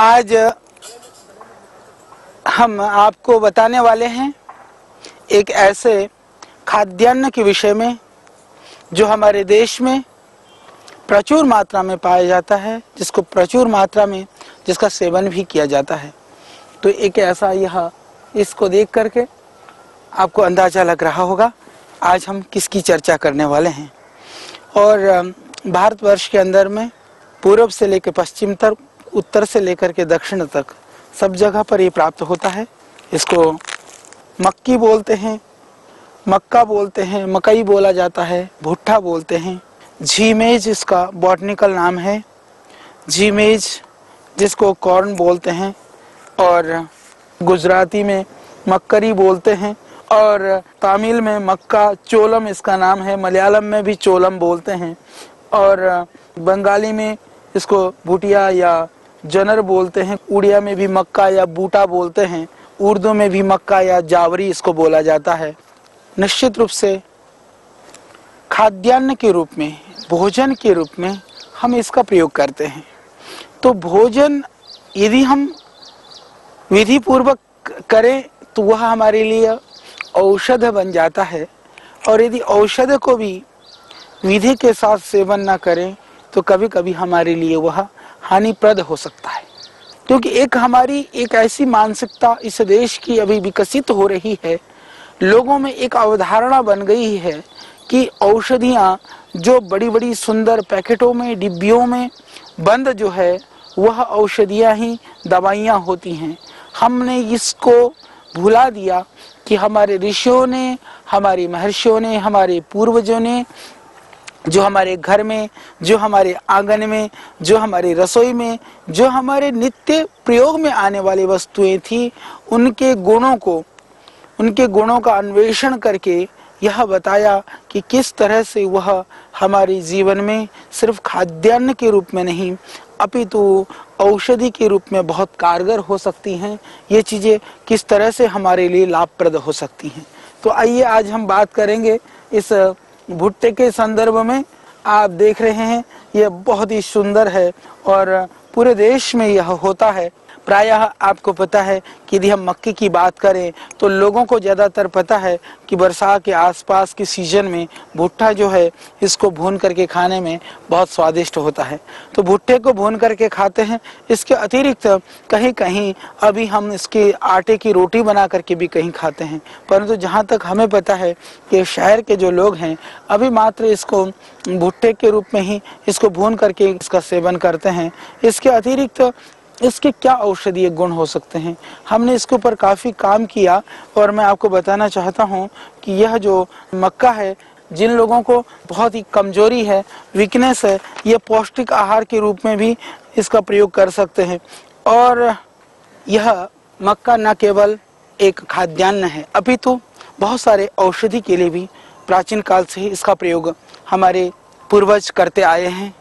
आज हम आपको बताने वाले हैं एक ऐसे खाद्यान्न के विषय में जो हमारे देश में प्रचुर मात्रा में पाया जाता है, जिसको प्रचुर मात्रा में जिसका सेवन भी किया जाता है। तो एक ऐसा यह इसको देख करके आपको अंदाज़ा लग रहा होगा आज हम किसकी चर्चा करने वाले हैं। और भारतवर्ष के अंदर में पूर्व से लेकर पश्चिम तक, उत्तर से लेकर के दक्षिण तक सब जगह पर ये प्राप्त होता है। इसको मक्की बोलते हैं, मक्का बोलते हैं, मकई बोला जाता है, भुट्टा बोलते हैं। झीमेज इसका बॉटनिकल नाम है, झीमेज जिसको कॉर्न बोलते हैं, और गुजराती में मक्करी बोलते हैं, और तमिल में मक्का चोलम इसका नाम है, मलयालम में भी चोलम बोलते हैं, और बंगाली में इसको भुटिया या जनर बोलते हैं, उड़िया में भी मक्का या बूटा बोलते हैं, उर्दू में भी मक्का या जावरी इसको बोला जाता है। निश्चित रूप से खाद्यान्न के रूप में, भोजन के रूप में हम इसका प्रयोग करते हैं। तो भोजन यदि हम विधि पूर्वक करें तो वह हमारे लिए औषध बन जाता है, और यदि औषध को भी विधि के साथ सेवन न करें तो कभी कभी हमारे लिए वह हानिप्रद हो सकता है। क्योंकि एक हमारी एक ऐसी मानसिकता इस देश की अभी विकसित हो रही है, लोगों में एक अवधारणा बन गई है कि औषधियाँ जो बड़ी बड़ी सुंदर पैकेटों में, डिब्बियों में बंद जो है वह औषधियाँ ही दवाइयाँ होती हैं। हमने इसको भुला दिया कि हमारे ऋषियों ने, हमारे महर्षियों ने, हमारे पूर्वजों ने जो हमारे घर में, जो हमारे आंगन में, जो हमारी रसोई में, जो हमारे नित्य प्रयोग में आने वाली वस्तुएं थी, उनके गुणों का अन्वेषण करके यह बताया कि किस तरह से वह हमारे जीवन में सिर्फ खाद्यान्न के रूप में नहीं अपितु औषधि के रूप में बहुत कारगर हो सकती हैं। ये चीज़ें किस तरह से हमारे लिए लाभप्रद हो सकती हैं। तो आइए आज हम बात करेंगे इस भुट्टे के संदर्भ में। आप देख रहे हैं यह बहुत ही सुंदर है और पूरे देश में यह होता है। प्रायः आपको पता है कि यदि हम मक्के की बात करें तो लोगों को ज़्यादातर पता है कि बरसात के आसपास के सीजन में भुट्टा जो है इसको भून करके खाने में बहुत स्वादिष्ट होता है। तो भुट्टे को भून करके खाते हैं। इसके अतिरिक्त कहीं कहीं अभी हम इसके आटे की रोटी बना करके भी कहीं खाते हैं, परंतु जहाँ तक हमें पता है कि शहर के जो लोग हैं अभी मात्र इसको भुट्टे के रूप में ही इसको भून करके इसका सेवन करते हैं। इसके अतिरिक्त इसके क्या औषधीय गुण हो सकते हैं, हमने इसके ऊपर काफ़ी काम किया और मैं आपको बताना चाहता हूं कि यह जो मक्का है, जिन लोगों को बहुत ही कमजोरी है, वीकनेस है, यह पौष्टिक आहार के रूप में भी इसका प्रयोग कर सकते हैं। और यह मक्का न केवल एक खाद्यान्न है अपितु बहुत सारे औषधि के लिए भी प्राचीन काल से ही इसका प्रयोग हमारे पूर्वज करते आए हैं।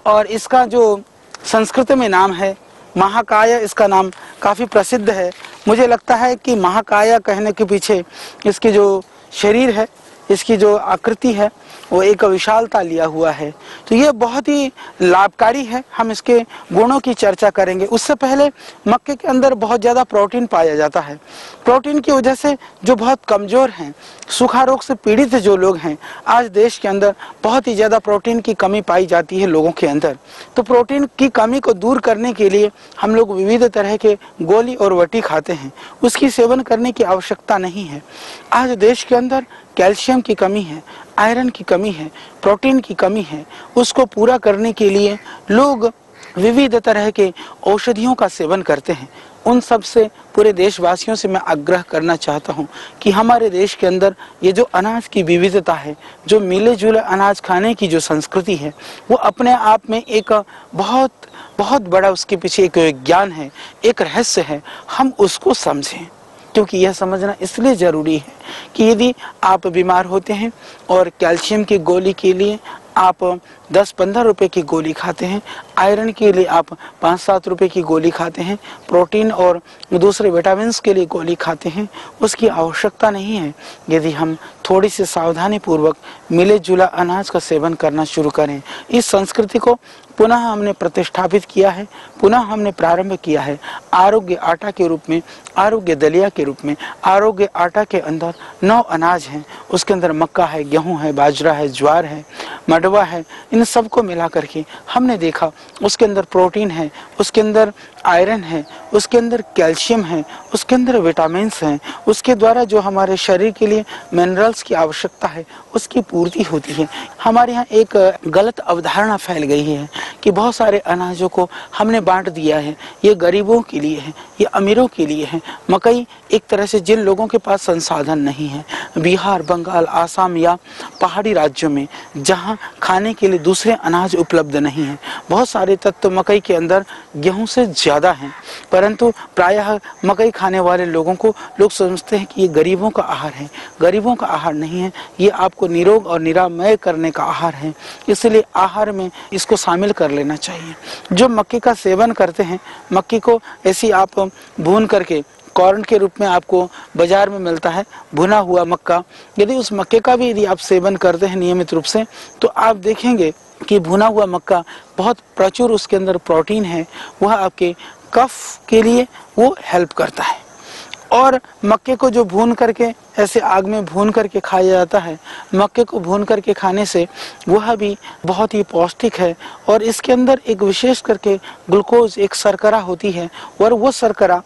और इसका जो संस्कृत में नाम है महाकाय, इसका नाम काफ़ी प्रसिद्ध है। मुझे लगता है कि महाकाय कहने के पीछे इसकी जो शरीर है, इसकी जो आकृति है वो एक विशालता लिया हुआ है। तो ये बहुत ही लाभकारी है। हम इसके गुणों की चर्चा करेंगे। उससे पहले मक्के के अंदर बहुत ज़्यादा प्रोटीन पाया जाता है। प्रोटीन की वजह से जो बहुत कमज़ोर हैं, सूखा रोग से पीड़ित जो लोग हैं, आज देश के अंदर बहुत ही ज़्यादा प्रोटीन की कमी पाई जाती है लोगों के अंदर। तो प्रोटीन की कमी को दूर करने के लिए हम लोग विविध तरह के गोली और वटी खाते हैं। उसकी सेवन करने की आवश्यकता नहीं है। आज देश के अंदर कैल्शियम की कमी है, आयरन की कमी है, प्रोटीन की कमी है। उसको पूरा करने के लिए लोग विविध तरह के औषधियों का सेवन करते हैं। उन सब से पूरे देशवासियों से मैं आग्रह करना चाहता हूं कि हमारे देश के अंदर ये जो अनाज की विविधता है, जो मिले जुले अनाज खाने की जो संस्कृति है, वो अपने आप में एक बहुत बहुत बड़ा उसके पीछे एक विज्ञान है, एक रहस्य है। हम उसको समझें, क्योंकि यह समझना इसलिए ज़रूरी है कि यदि आप बीमार होते हैं और कैल्शियम की गोली के लिए आप 10-15 रुपए की गोली खाते हैं, आयरन के लिए आप 5-7 रुपए की गोली खाते हैं, प्रोटीन और दूसरे विटामिन के लिए गोली खाते हैं, उसकी आवश्यकता नहीं है। यदि हम थोड़ी सी सावधानी पूर्वक मिले जुला अनाज का सेवन करना शुरू करें, इस संस्कृति को पुनः हमने प्रतिष्ठापित किया है, पुनः हमने प्रारंभ किया है आरोग्य आटा के रूप में, आरोग्य दलिया के रूप में। आरोग्य आटा के अंदर 9 अनाज हैं, उसके अंदर मक्का है, गेहूं है, बाजरा है, ज्वार है, मडवा है। इन सबको मिला करके हमने देखा उसके अंदर प्रोटीन है, उसके अंदर आयरन है, उसके अंदर कैल्शियम है, उसके अंदर विटामिन्स हैं, उसके द्वारा जो हमारे शरीर के लिए मिनरल्स की आवश्यकता है उसकी पूर्ति होती है। हमारे यहाँ एक गलत अवधारणा फैल गई है कि बहुत सारे अनाजों को हमने बांट दिया है, ये गरीबों के लिए है, ये अमीरों के लिए है। मकई एक तरह से जिन लोगों के पास संसाधन नहीं है, बिहार, बंगाल, आसाम या पहाड़ी राज्यों में जहाँ खाने के लिए दूसरे अनाज उपलब्ध नहीं है, बहुत सारे तत्व मकई के अंदर गेहूं से ज़्यादा हैं, परंतु प्रायः मकई खाने वाले लोगों को लोग समझते हैं कि ये गरीबों का आहार है। गरीबों का आहार नहीं है, ये आपको निरोग और निरामय करने का आहार है, इसलिए आहार में इसको शामिल कर लेना चाहिए। जो मक्के का सेवन करते हैं, मक्के को ऐसी आप भून करके कॉर्न के रूप में आपको बाजार में मिलता है भुना हुआ मक्का, यदि उस मक्के का भी यदि आप सेवन करते हैं नियमित रूप से, तो आप देखेंगे कि भुना हुआ मक्का बहुत प्रचुर उसके अंदर प्रोटीन है, वह आपके कफ के लिए वो हेल्प करता है। और मक्के को जो भून करके ऐसे आग में भून करके खाया जाता है, मक्के को भून करके खाने से वह भी बहुत ही पौष्टिक है। और इसके अंदर एक विशेष करके ग्लूकोज, एक शर्करा होती है, और वो शर्करा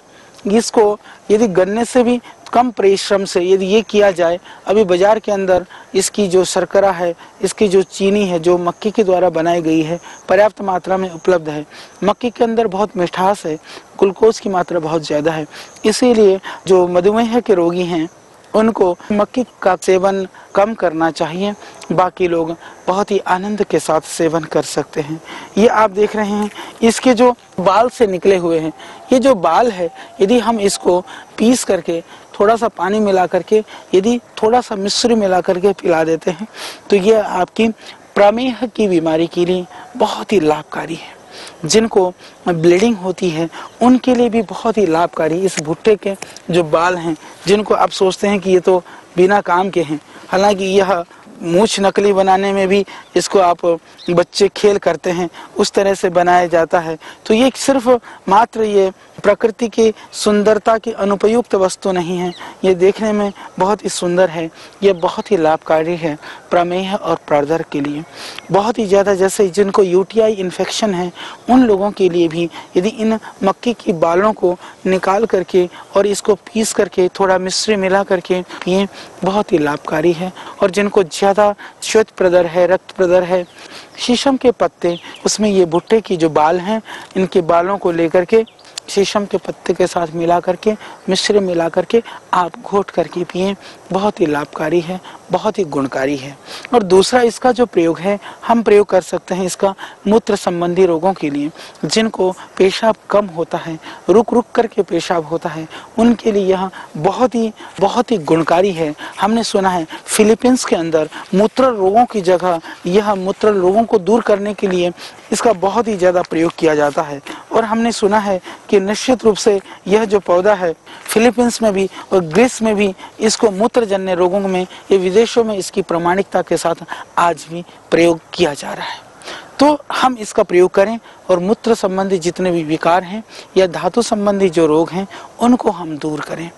इसको यदि गन्ने से भी कम परिश्रम से यदि ये किया जाए, अभी बाजार के अंदर इसकी जो शर्करा है, इसकी जो चीनी है, जो मक्के के द्वारा बनाई गई है, पर्याप्त मात्रा में उपलब्ध है। मक्के के अंदर बहुत मिठास है, ग्लूकोज की मात्रा बहुत ज़्यादा है, इसीलिए जो मधुमेह के रोगी हैं उनको मक्के का सेवन कम करना चाहिए। बाकी लोग बहुत ही आनंद के साथ सेवन कर सकते हैं। ये आप देख रहे हैं इसके जो बाल से निकले हुए हैं, ये जो बाल है यदि हम इसको पीस करके थोड़ा सा पानी मिला करके यदि थोड़ा सा मिश्री मिला करके पिला देते हैं तो ये आपकी प्रमेह की बीमारी के लिए बहुत ही लाभकारी है। जिनको ब्लीडिंग होती है उनके लिए भी बहुत ही लाभकारी इस भुट्टे के जो बाल हैं, जिनको आप सोचते हैं कि ये तो बिना काम के हैं, हालांकि यह मूछ नकली बनाने में भी इसको आप बच्चे खेल करते हैं, उस तरह से बनाया जाता है। तो ये सिर्फ मात्र ये प्रकृति की सुंदरता की अनुपयुक्त वस्तु नहीं है, ये देखने में बहुत ही सुंदर है, ये बहुत ही लाभकारी है प्रमेह और प्रदर्द के लिए। बहुत ही ज़्यादा जैसे जिनको यूटीआई इन्फेक्शन है उन लोगों के लिए भी यदि इन मक्के की बालों को निकाल करके और इसको पीस करके थोड़ा मिश्री मिला करके पिए, बहुत ही लाभकारी है। और जिनको ज़्यादा श्वेत प्रदर है, रक्त प्रदर है, शीशम के पत्ते, उसमें ये भुट्टे की जो बाल हैं, इनके बालों को लेकर के शीशम के पत्ते के साथ मिला करके मिश्री मिला करके आप घोट करके पिए, बहुत ही लाभकारी है, बहुत ही गुणकारी है। और दूसरा इसका जो प्रयोग है हम प्रयोग कर सकते हैं इसका मूत्र संबंधी रोगों के लिए, जिनको पेशाब कम होता है, रुक रुक करके पेशाब होता है, उनके लिए यह बहुत ही गुणकारी है। हमने सुना है फिलीपींस के अंदर मूत्र रोगों की जगह यह मूत्र रोगों को दूर करने के लिए इसका बहुत ही ज़्यादा प्रयोग किया जाता है। और हमने सुना है कि निश्चित रूप से यह जो पौधा है फिलीपींस में भी और ग्रीस में भी इसको मूत्रजन्य रोगों में, ये विदेशों में इसकी प्रामाणिकता के साथ आज भी प्रयोग किया जा रहा है। तो हम इसका प्रयोग करें और मूत्र संबंधी जितने भी विकार हैं या धातु संबंधी जो रोग हैं उनको हम दूर करें।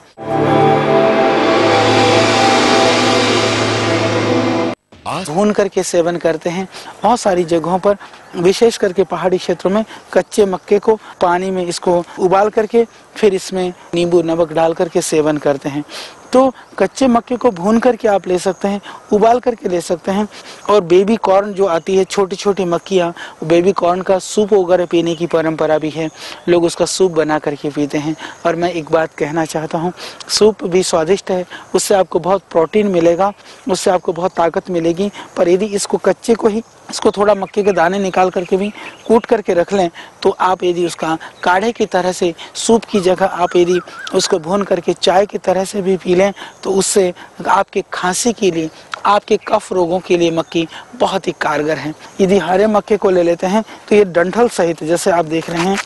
भून करके सेवन करते हैं बहुत सारी जगहों पर, विशेष करके पहाड़ी क्षेत्रों में कच्चे मक्के को पानी में इसको उबाल करके फिर इसमें नींबू नमक डाल करके सेवन करते हैं। तो कच्चे मक्के को भून करके आप ले सकते हैं, उबाल करके ले सकते हैं। और बेबी कॉर्न जो आती है, छोटी छोटी मक्खियाँ, बेबी कॉर्न का सूप वगैरह पीने की परंपरा भी है, लोग उसका सूप बना करके पीते हैं। और मैं एक बात कहना चाहता हूँ, सूप भी स्वादिष्ट है, उससे आपको बहुत प्रोटीन मिलेगा, उससे आपको बहुत ताकत मिलेगी। पर यदि इसको कच्चे को ही इसको थोड़ा मक्के के दाने निकाल करके भी कूट करके रख लें तो आप यदि उसका काढ़े की तरह से सूप की जगह आप यदि उसको भून करके चाय की तरह से भी पी लें लें तो उससे आपके खांसी के लिए, आपके कफ रोगों के लिए मक्की बहुत ही कारगर है। यदि हरे मक्के को ले लेते हैं तो ये डंठल सहित, जैसे आप देख रहे हैं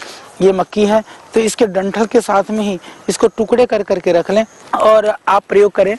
ये मक्की है, तो इसके डंठल के साथ में ही इसको टुकड़े कर करके रख लें और आप प्रयोग करें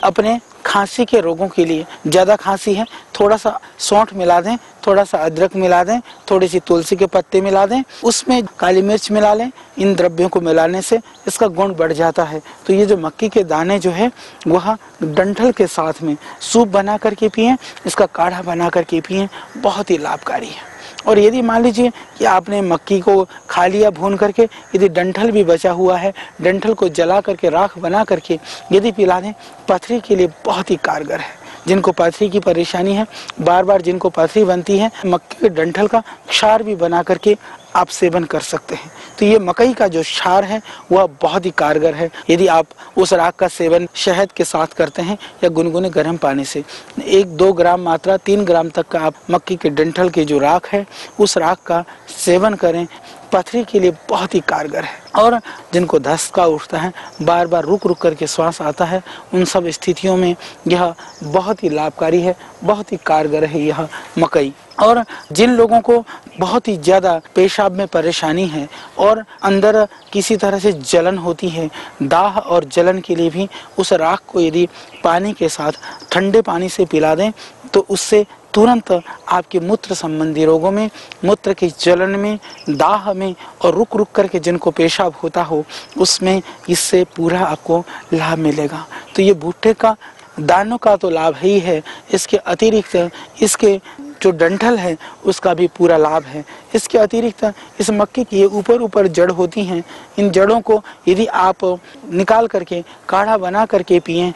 अपने खांसी के रोगों के लिए। ज़्यादा खांसी है, थोड़ा सा सौंठ मिला दें, थोड़ा सा अदरक मिला दें, थोड़ी सी तुलसी के पत्ते मिला दें, उसमें काली मिर्च मिला लें। इन द्रव्यों को मिलाने से इसका गुण बढ़ जाता है। तो ये जो मक्की के दाने जो है वह डंठल के साथ में सूप बना करके पिएं, इसका काढ़ा बना करके पिएं, बहुत ही लाभकारी है। और यदि मान लीजिए कि आपने मक्की को खा लिया भून करके, यदि डंठल भी बचा हुआ है, डंठल को जला करके राख बना करके यदि पिला दें, पथरी के लिए बहुत ही कारगर है। जिनको पथरी की परेशानी है, बार बार जिनको पथरी बनती है, मक्की के डंठल का क्षार भी बना करके आप सेवन कर सकते हैं। तो ये मकई का जो क्षार है वह बहुत ही कारगर है। यदि आप उस राख का सेवन शहद के साथ करते हैं या गुनगुने गर्म पानी से, 1-2 ग्राम मात्रा 3 ग्राम तक का आप मक्की के डंठल की जो राख है उस राख का सेवन करें, पथरी के लिए बहुत ही कारगर है। और जिनको धसका उठता है, बार बार रुक रुक करके श्वास आता है, उन सब स्थितियों में यह बहुत ही लाभकारी है, बहुत ही कारगर है यह मकई। और जिन लोगों को बहुत ही ज़्यादा पेशाब में परेशानी है और अंदर किसी तरह से जलन होती है, दाह और जलन के लिए भी उस राख को यदि पानी के साथ ठंडे पानी से पिला दें तो उससे तुरंत आपके मूत्र संबंधी रोगों में, मूत्र की जलन में, दाह में और रुक रुक करके जिनको पेशाब होता हो उसमें इससे पूरा आपको लाभ मिलेगा। तो ये भुट्टे का दानों का तो लाभ ही है, इसके अतिरिक्त इसके जो डंठल है उसका भी पूरा लाभ है। इसके अतिरिक्त इस मक्के की ऊपर ऊपर जड़ होती हैं, इन जड़ों को यदि आप निकाल करके काढ़ा बना करके पिएं,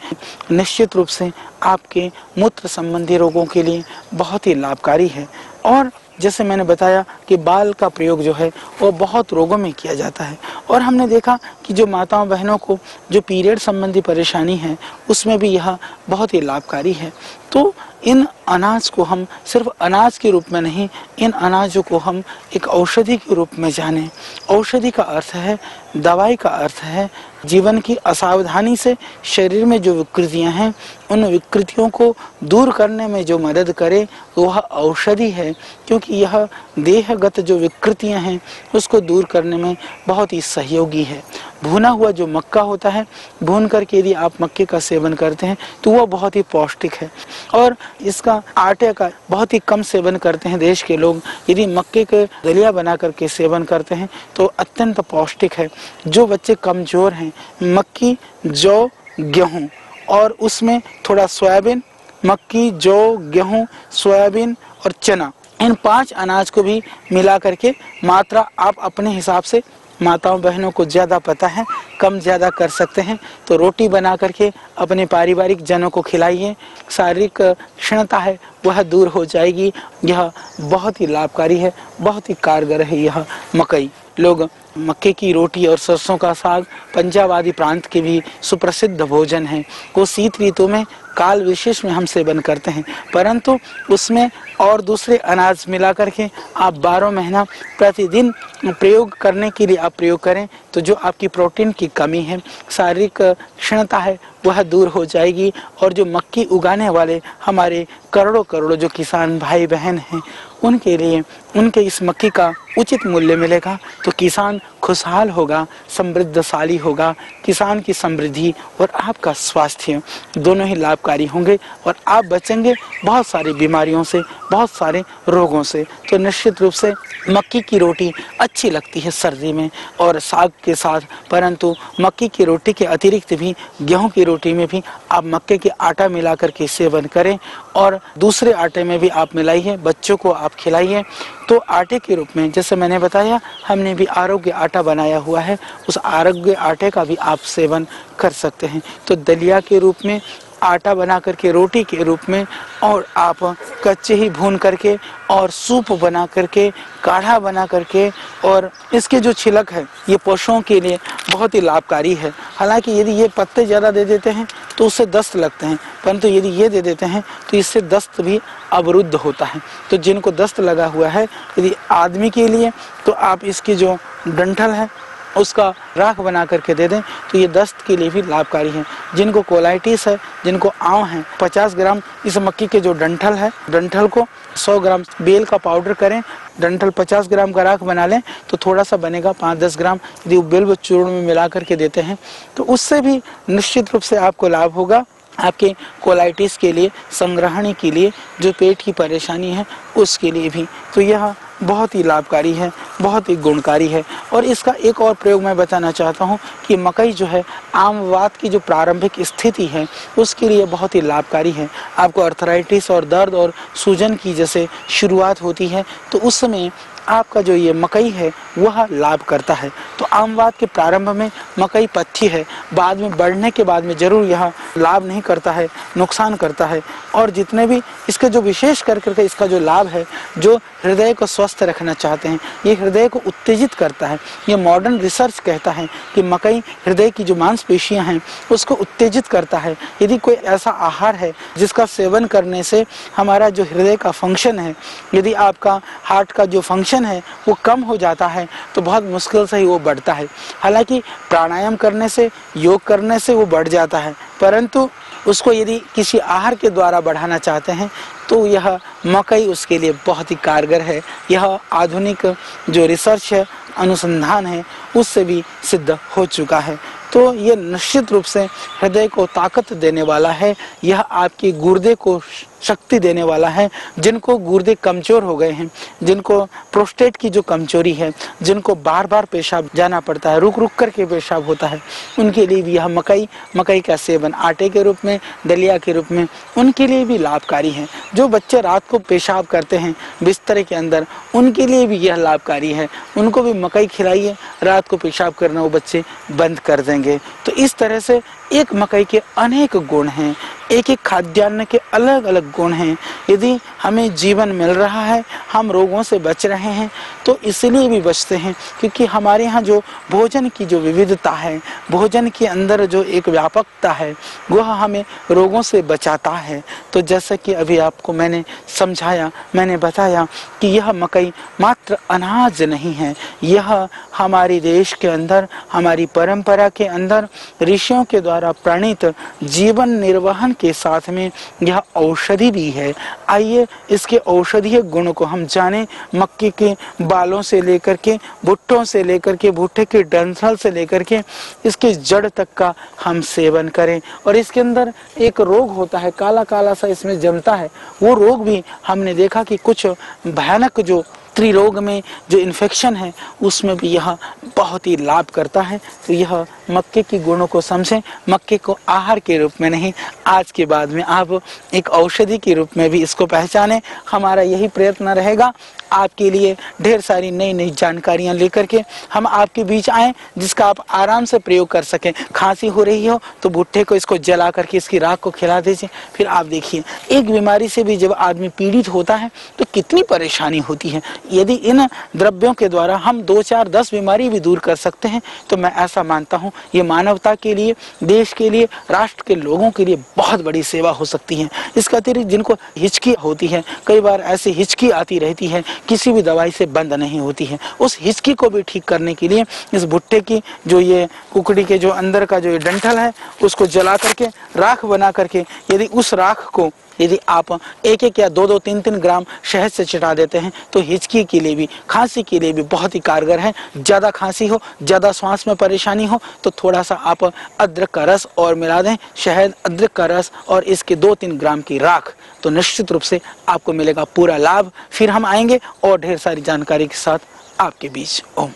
निश्चित रूप से आपके मूत्र संबंधी रोगों के लिए बहुत ही लाभकारी है। और जैसे मैंने बताया कि बाल का प्रयोग जो है वो बहुत रोगों में किया जाता है। और हमने देखा कि जो माताओं बहनों को जो पीरियड संबंधी परेशानी है उसमें भी यह बहुत ही लाभकारी है। तो इन अनाज को हम सिर्फ अनाज के रूप में नहीं, इन अनाजों को हम एक औषधि के रूप में जानें। औषधि का अर्थ है, दवाई का अर्थ है, जीवन की असावधानी से शरीर में जो विकृतियां हैं उन विकृतियों को दूर करने में जो मदद करे वह औषधि है। क्योंकि यह देहगत जो विकृतियां हैं उसको दूर करने में बहुत ही सहयोगी है। भुना हुआ जो मक्का होता है, भून करके यदि आप मक्के का सेवन करते हैं तो वह बहुत ही पौष्टिक है। और इसका आटे का बहुत ही कम सेवन करते हैं देश के लोग। यदि मक्के के दलिया बना करके सेवन करते हैं तो अत्यंत पौष्टिक है। जो बच्चे कमजोर हैं, मक्की, जौ, गेहूं और उसमें थोड़ा सोयाबीन, मक्की, जौ, गेहूं, सोयाबीन और चना, इन 5 अनाज को भी मिला करके मात्रा आप अपने हिसाब से, माताओं बहनों को ज़्यादा पता है, कम ज़्यादा कर सकते हैं, तो रोटी बना करके अपने पारिवारिक जनों को खिलाइए। शारीरिक क्षीणता है वह दूर हो जाएगी। यह बहुत ही लाभकारी है, बहुत ही कारगर है यह मकई। लोग मक्के की रोटी और सरसों का साग पंजाब आदि प्रांत के भी सुप्रसिद्ध भोजन है। वो शीत ऋतु में काल विशेष में हम सेवन करते हैं, परंतु उसमें और दूसरे अनाज मिला करके आप 12 महीना प्रतिदिन प्रयोग करने के लिए आप प्रयोग करें तो जो आपकी प्रोटीन की कमी है, शारीरिक क्षीणता है वह दूर हो जाएगी। और जो मक्की उगाने वाले हमारे करोड़ों करोड़ों जो किसान भाई बहन हैं उनके लिए उनके इस मक्की का उचित मूल्य मिलेगा तो किसान खुशहाल होगा, समृद्धशाली होगा। किसान की समृद्धि और आपका स्वास्थ्य दोनों ही लाभकारी होंगे और आप बचेंगे बहुत सारी बीमारियों से, बहुत सारे रोगों से। तो निश्चित रूप से मक्की की रोटी अच्छी लगती है सर्दी में और साग के साथ, परंतु मक्की की रोटी के अतिरिक्त भी गेहूं की रोटी में भी आप मक्के के आटा मिला करके सेवन करें और दूसरे आटे में भी आप मिलाइए, बच्चों को आप खिलाइए। तो आटे के रूप में जैसे मैंने बताया हमने भी आरोग्य आटा बनाया हुआ है, उस आरोग्य आटे का भी आप सेवन कर सकते हैं। तो दलिया के रूप में, आटा बना करके रोटी के रूप में, और आप कच्चे ही भून करके और सूप बना करके, काढ़ा बना करके, और इसके जो छिलक है ये पशुओं के लिए बहुत ही लाभकारी है। हालांकि यदि ये पत्ते ज़्यादा दे देते हैं तो उससे दस्त लगते हैं, परंतु यदि ये दे देते हैं तो इससे दस्त भी अवरुद्ध होता है। तो जिनको दस्त लगा हुआ है यदि आदमी के लिए, तो आप इसकी जो डंठल है उसका राख बना करके दे दें तो ये दस्त के लिए भी लाभकारी है। जिनको कोलाइटिस है, जिनको आंव है, 50 ग्राम इस मक्की के जो डंठल है, डंठल को 100 ग्राम बेल का पाउडर करें, डंठल 50 ग्राम का राख बना लें तो थोड़ा सा बनेगा 5-10 ग्राम, यदि बेल चूर्ण में मिला करके देते हैं तो उससे भी निश्चित रूप से आपको लाभ होगा। आपके कोलाइटिस के लिए, संग्रहणी के लिए, जो पेट की परेशानी है उसके लिए भी तो यह बहुत ही लाभकारी है, बहुत ही गुणकारी है। और इसका एक और प्रयोग मैं बताना चाहता हूँ कि मकई जो है आमवात की जो प्रारंभिक स्थिति है उसके लिए बहुत ही लाभकारी है। आपको अर्थराइटिस और दर्द और सूजन की जैसे शुरुआत होती है तो उस समय आपका जो ये मकई है वह लाभ करता है। तो आमवात के प्रारंभ में मकई पथ्य है, बाद में बढ़ने के बाद में जरूर यह लाभ नहीं करता है, नुकसान करता है। और जितने भी इसके जो विशेष करके इसका जो लाभ है, जो हृदय को स्वस्थ रखना चाहते हैं, ये हृदय को उत्तेजित करता है। ये मॉडर्न रिसर्च कहता है कि मकई हृदय की जो मांसपेशियां हैं उसको उत्तेजित करता है। यदि कोई ऐसा आहार है जिसका सेवन करने से हमारा जो हृदय का फंक्शन है, यदि आपका हार्ट का जो फंक्शन है वो कम हो जाता है तो बहुत मुश्किल से ही वो बढ़ता है। हालांकि प्राणायाम करने से, योग करने से वो बढ़ जाता है, परंतु उसको यदि किसी आहार के द्वारा बढ़ाना चाहते हैं तो यह मकई उसके लिए बहुत ही कारगर है। यह आधुनिक जो रिसर्च है, अनुसंधान है, उससे भी सिद्ध हो चुका है। तो ये निश्चित रूप से हृदय को ताकत देने वाला है। यह आपके गुर्दे को शक्ति देने वाला है। जिनको गुर्दे कमजोर हो गए हैं, जिनको प्रोस्टेट की जो कमजोरी है, जिनको बार बार पेशाब जाना पड़ता है, रुक रुक करके पेशाब होता है, उनके लिए भी यह मकई का सेवन आटे के रूप में, दलिया के रूप में, उनके लिए भी लाभकारी है। जो बच्चे रात को पेशाब करते हैं बिस्तर के अंदर, उनके लिए भी यह लाभकारी है। उनको भी मकई खिलाइए, रात को पेशाब करना वो बच्चे बंद कर देंगे। तो इस तरह से एक मकई के अनेक गुण हैं, एक एक खाद्यान्न के अलग अलग गुण हैं। यदि हमें जीवन मिल रहा है, हम रोगों से बच रहे हैं, तो इसलिए भी बचते हैं क्योंकि हमारे यहाँ जो भोजन की जो विविधता है, भोजन के अंदर जो एक व्यापकता है, वह हमें रोगों से बचाता है। तो जैसा कि अभी आपको मैंने समझाया, मैंने बताया कि यह मकई मात्र अनाज नहीं है, यह हमारे देश के अंदर, हमारी परंपरा के अंदर ऋषियों के द्वारा प्रणीत जीवन निर्वहन के साथ में यह औषधि भी है। आइए इसके औषधीय गुण को हम जानें। मक्के के बालों से लेकर के, भुट्टों से लेकर के, भुट्टे के डंठल से लेकर के इसके जड़ तक का हम सेवन करें। और इसके अंदर एक रोग होता है, काला काला सा इसमें जमता है, वो रोग भी हमने देखा कि कुछ भयानक जो त्रिरोग में जो इन्फेक्शन है उसमें भी यह बहुत ही लाभ करता है। तो यह मक्के की गुणों को समझें, मक्के को आहार के रूप में नहीं, आज के बाद में आप एक औषधि के रूप में भी इसको पहचानें। हमारा यही प्रयत्न रहेगा आपके लिए ढेर सारी नई नई जानकारियां लेकर के हम आपके बीच आएं, जिसका आप आराम से प्रयोग कर सकें। खांसी हो रही हो तो भुट्टे को इसको जला करके इसकी राख को खिला दीजिए, फिर आप देखिए एक बीमारी से भी जब आदमी पीड़ित होता है तो कितनी परेशानी होती है। यदि इन द्रव्यों के द्वारा हम 2, 4, 10 बीमारी भी दूर कर सकते हैं तो मैं ऐसा मानता हूँ ये मानवता के लिए, देश के लिए, राष्ट्र के लोगों के लिए बहुत बड़ी सेवा हो सकती है। इसके अतिरिक्त जिनको हिचकी होती है, कई बार ऐसी हिचकी आती रहती है, किसी भी दवाई से बंद नहीं होती है, उस हिचकी को भी ठीक करने के लिए इस भुट्टे की जो ये कुकड़ी के जो अंदर का जो ये डंठल है उसको जला करके राख बना करके, यदि उस राख को यदि आप 1-1 या 2-2, 3-3 ग्राम शहद से चिटा देते हैं तो हिचकी के लिए भी, खांसी के लिए भी बहुत ही कारगर है। ज़्यादा खांसी हो, ज़्यादा श्वास में परेशानी हो तो थोड़ा सा आप अदरक का रस और मिला दें, शहद, अदरक का रस और इसके 2-3 ग्राम की राख, तो निश्चित रूप से आपको मिलेगा पूरा लाभ। फिर हम आएंगे और ढेर सारी जानकारी के साथ आपके बीच। ओम।